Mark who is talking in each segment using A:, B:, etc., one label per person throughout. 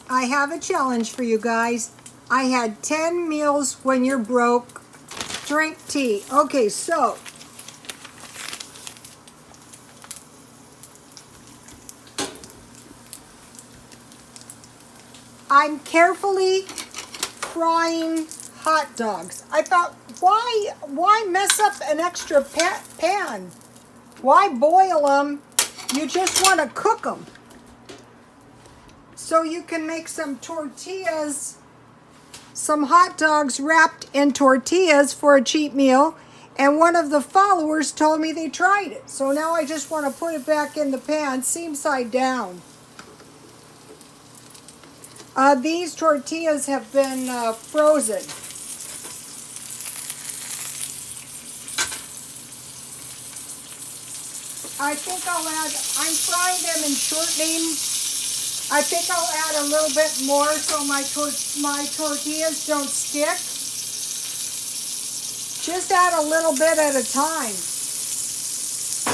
A: I have a challenge for you guys. I had 10 meals when you're broke. Drink tea. Okay, so I'm carefully frying hot dogs. I thought, why mess up an extra pan? Why boil them? You just want to cook them. So you can make some tortillas, some hot dogs wrapped in tortillas for a cheap meal. And one of the followers told me they tried it. So now I just want to put it back in the pan, seam side down. These tortillas have been frozen. I think I'm frying them and shortening. I think I'll add a little bit more so my tortillas don't stick. Just add a little bit at a time.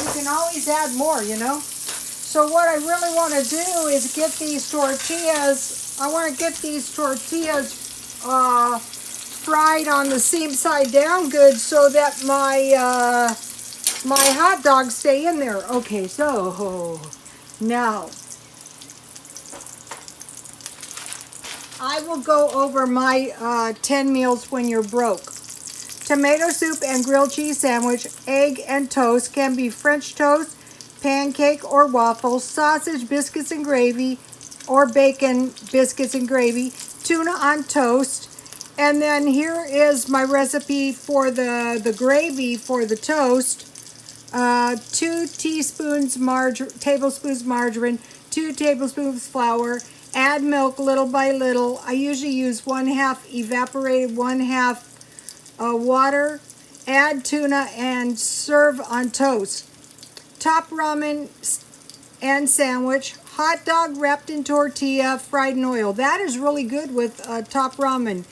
A: You can always add more, you know. So what I really want to do is get these tortillas, I want to get these tortillas fried on the seam side down good so that my hot dogs stay in there. Okay, so now I will go over my 10 meals when you're broke. Tomato soup and grilled cheese sandwich, egg and toast, can be French toast, pancake or waffles, sausage, biscuits and gravy, or bacon, biscuits and gravy, tuna on toast. And then here is my recipe for the gravy for the toast. 2 tablespoons margarine, 2 tablespoons flour, add milk little by little. I usually use 1/2 evaporated, 1/2 water. Add tuna and serve on toast. Top ramen and sandwich. Hot dog wrapped in tortilla, fried in oil. That is really good with top ramen.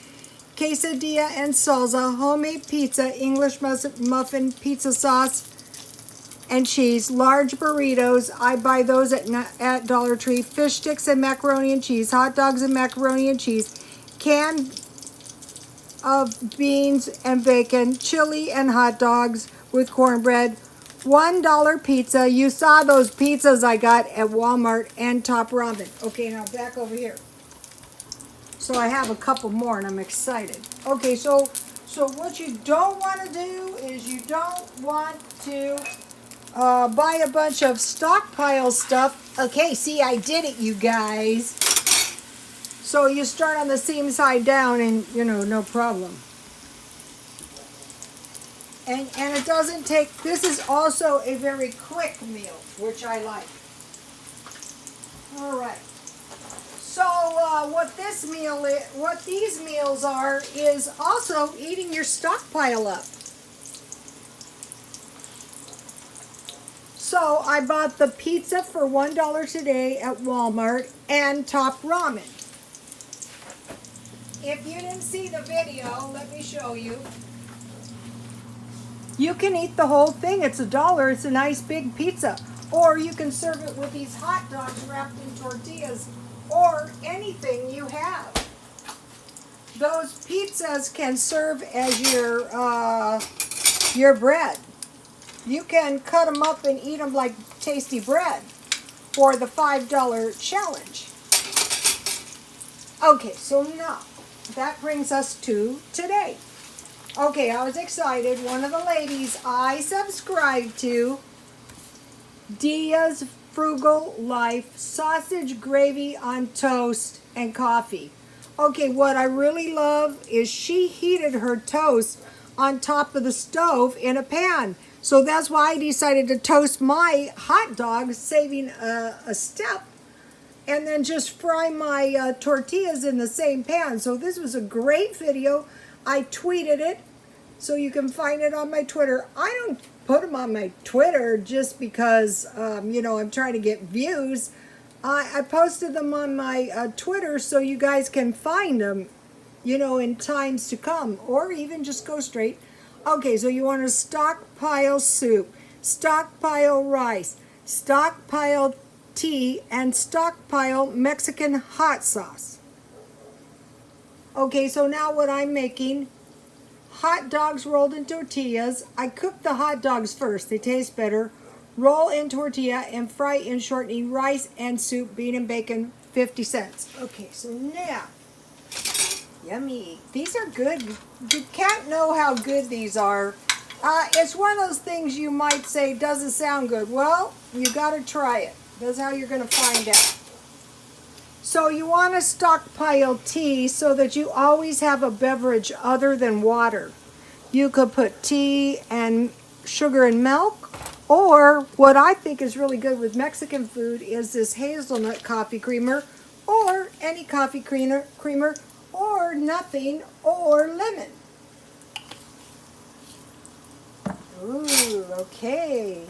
A: Quesadilla and salsa. Homemade pizza, English muffin, pizza sauce, and cheese. Large burritos. I buy those at Dollar Tree. Fish sticks and macaroni and cheese. Hot dogs and macaroni and cheese. Canned of beans and bacon. Chili and hot dogs with cornbread. $1 pizza. You saw those pizzas I got at Walmart, and top ramen. Okay, now back over here. So I have a couple more and I'm excited. Okay, so what you don't want to do is you don't want to buy a bunch of stockpile stuff. Okay, see, I did it, you guys. So you start on the seam side down and, you know, no problem. And it doesn't take, this is also a very quick meal, which I like. All right. So what these meals are is also eating your stockpile up. So I bought the pizza for $1 today at Walmart and top ramen. If you didn't see the video, let me show you. You can eat the whole thing. It's $1. It's a nice big pizza. Or you can serve it with these hot dogs wrapped in tortillas or anything you have. Those pizzas can serve as your bread. You can cut them up and eat them like tasty bread for the $5 challenge. Okay, so now that brings us to today. Okay, I was excited. One of the ladies I subscribe to, Dia's Frugal Life, sausage gravy on toast and coffee. Okay, what I really love is she heated her toast on top of the stove in a pan. So that's why I decided to toast my hot dog, saving a step, and then just fry my tortillas in the same pan. So this was a great video. I tweeted it, so you can find it on my Twitter. I don't put them on my Twitter just because, you know, I'm trying to get views. I posted them on my Twitter so you guys can find them, you know, in times to come, or even just go straight. Okay, so you want to stockpile soup, stockpile rice, stockpile tea, and stockpile Mexican hot sauce. Okay, so now what I'm making, hot dogs rolled in tortillas. I cook the hot dogs first, they taste better. Roll in tortilla and fry in shortening rice and soup, bean and bacon, 50 cents. Okay, so now, yummy. These are good. You can't know how good these are. It's one of those things you might say doesn't sound good. Well, you got to try it. That's how you're going to find out. So you want to stockpile tea so that you always have a beverage other than water. You could put tea and sugar and milk, or what I think is really good with Mexican food is this hazelnut coffee creamer, or any coffee creamer, or nothing, or lemon. Ooh, okay.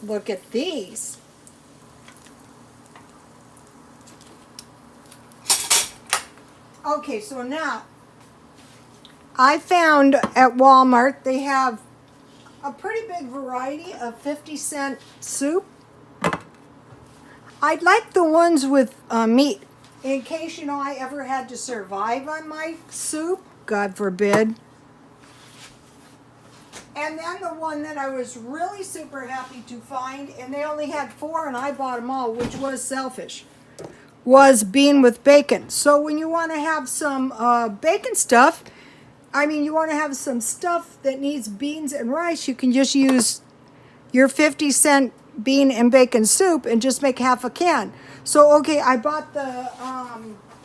A: Look at these. Okay, so now I found at Walmart they have a pretty big variety of 50-cent soup. I'd like the ones with meat in case, you know, I ever had to survive on my soup, God forbid. And then the one that I was really super happy to find, and they only had 4 and I bought them all, which was selfish, was bean with bacon. So when you want to have some bacon stuff, you want to have some stuff that needs beans and rice, you can just use your 50-cent bean and bacon soup and just make half a can. So okay, I bought the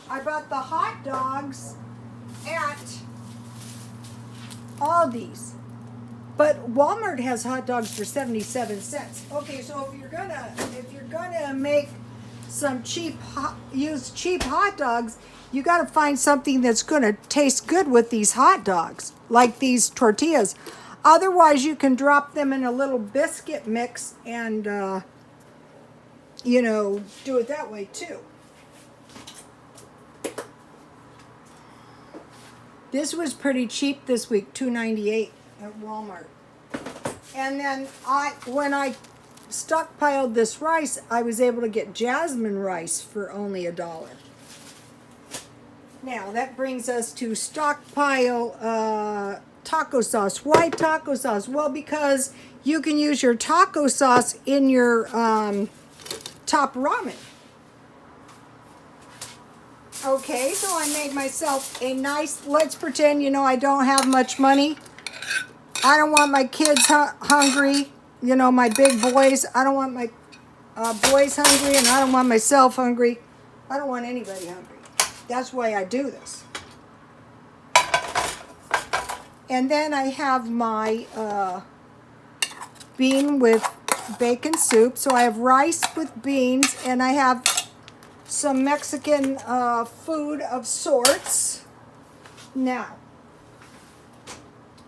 A: hot dogs at Aldi's, but Walmart has hot dogs for 77 cents. Okay, so if you're gonna make some use cheap hot dogs, you got to find something that's going to taste good with these hot dogs, like these tortillas. Otherwise, you can drop them in a little biscuit mix and, do it that way too. This was pretty cheap this week, $2.98 at Walmart. And then when I stockpiled this rice, I was able to get jasmine rice for only $1. Now that brings us to stockpile taco sauce. Why taco sauce? Well, because you can use your taco sauce in your top ramen. Okay, so I made myself a nice, let's pretend, I don't have much money. I don't want my kids hungry, my big boys. I don't want my boys hungry, and I don't want myself hungry. I don't want anybody hungry. That's why I do this. And then I have my bean with bacon soup. So I have rice with beans, and I have some Mexican food of sorts. Now,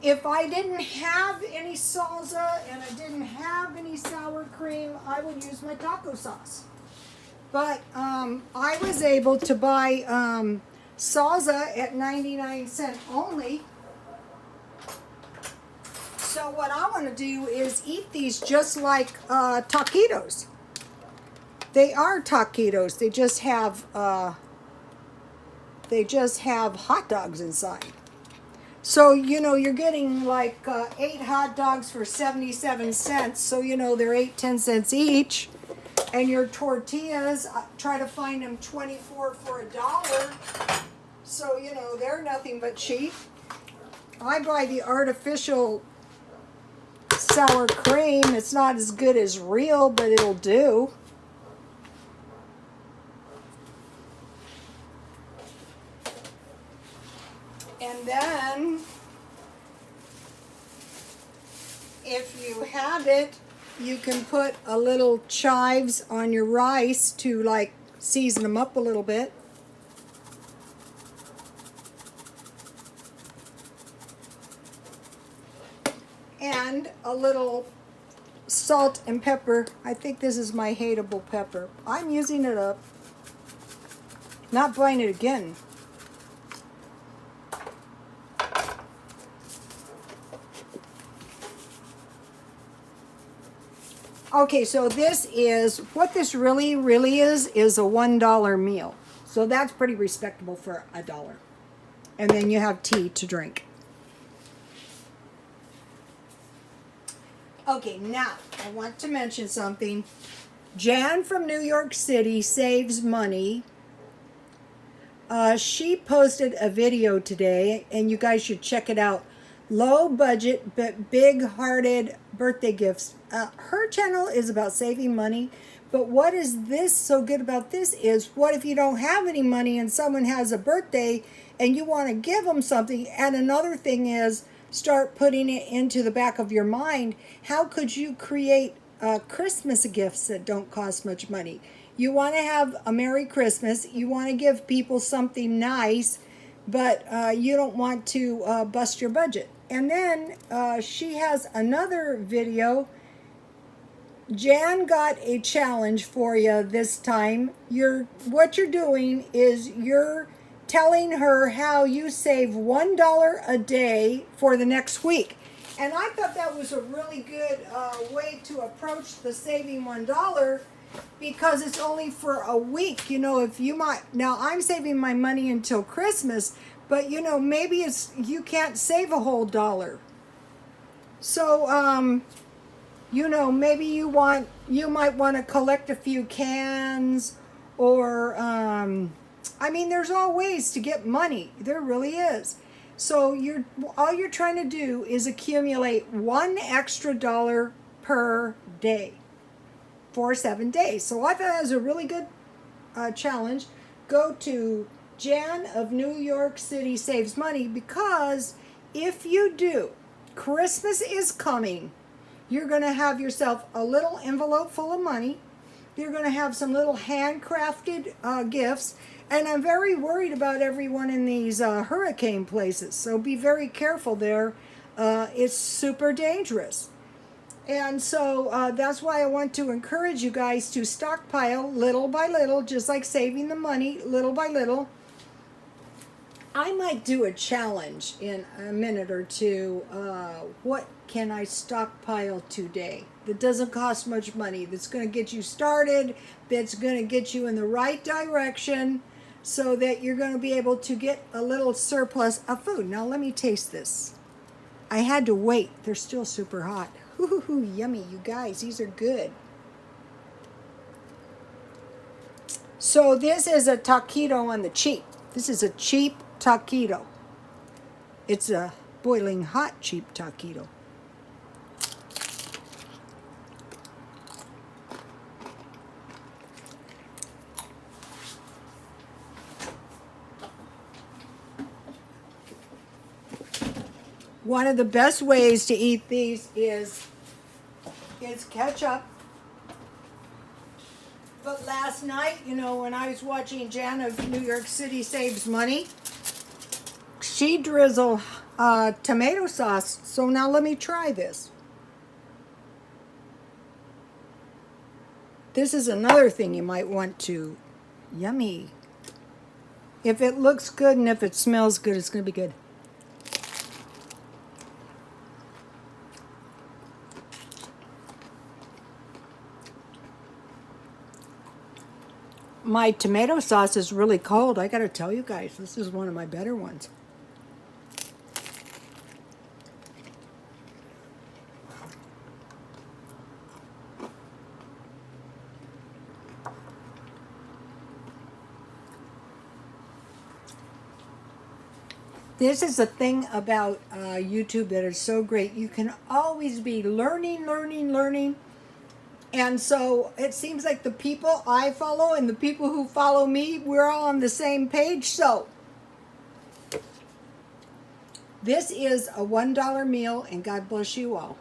A: if I didn't have any salsa and I didn't have any sour cream, I would use my taco sauce. But I was able to buy salsa at 99 cents only. So what I want to do is eat these just like taquitos. They are taquitos. They just have hot dogs inside. So, you're getting like 8 hot dogs for 77 cents. So, they're 10 cents each. And your tortillas, try to find them 24 for $1. So, they're nothing but cheap. I buy the artificial sour cream. It's not as good as real, but it'll do. And then, if you have it, you can put a little chives on your rice to like season them up a little bit. And a little salt and pepper. I think this is my hateable pepper. I'm using it up. Not buying it again. Okay, so this is, what this really is a $1 meal. So that's pretty respectable for $1. And then you have tea to drink. Okay, now I want to mention something. Jan from New York City saves money. She posted a video today, and you guys should check it out. Low budget but big hearted birthday gifts. Her channel is about saving money, but what is this so good about this is, what if you don't have any money and someone has a birthday and you want to give them something? And another thing is, start putting it into the back of your mind. How could you create Christmas gifts that don't cost much money? You want to have a Merry Christmas. You want to give people something nice, but you don't want to bust your budget. And then she has another video. Jan got a challenge for you this time. What you're doing is you're telling her how you save $1 a day for the next week. And I thought that was a really good way to approach the saving $1, because it's only for a week. You know, if you might, now I'm saving my money until Christmas, but you know, maybe you can't save a whole $1. So, you know, maybe you might want to collect a few cans, or, I mean, there's all ways to get money. There really is. So all you're trying to do is accumulate $1 extra per day for 7 days. So I thought that was a really good challenge. Go to Jan of New York City Saves Money, because if you do, Christmas is coming. You're going to have yourself a little envelope full of money. You're going to have some little handcrafted gifts. And I'm very worried about everyone in these hurricane places. So be very careful there. It's super dangerous. And so that's why I want to encourage you guys to stockpile little by little, just like saving the money little by little. I might do a challenge in a minute or two. What can I stockpile today that doesn't cost much money, that's going to get you started, that's going to get you in the right direction, so that you're going to be able to get a little surplus of food. Now let me taste this. I had to wait. They're still super hot. Ooh, yummy, you guys. These are good. So this is a taquito on the cheap. This is a cheap taquito. It's a boiling hot cheap taquito. One of the best ways to eat these is ketchup. But last night, you know, when I was watching Jan of New York City Saves Money, she drizzled tomato sauce. So now let me try this. This is another thing you might want to. Yummy. If it looks good and if it smells good, it's going to be good. My tomato sauce is really cold. I gotta tell you guys, this is one of my better ones. This is the thing about YouTube that is so great. You can always be learning. And so it seems like the people I follow and the people who follow me, we're all on the same page. So this is a $1 meal, and God bless you all.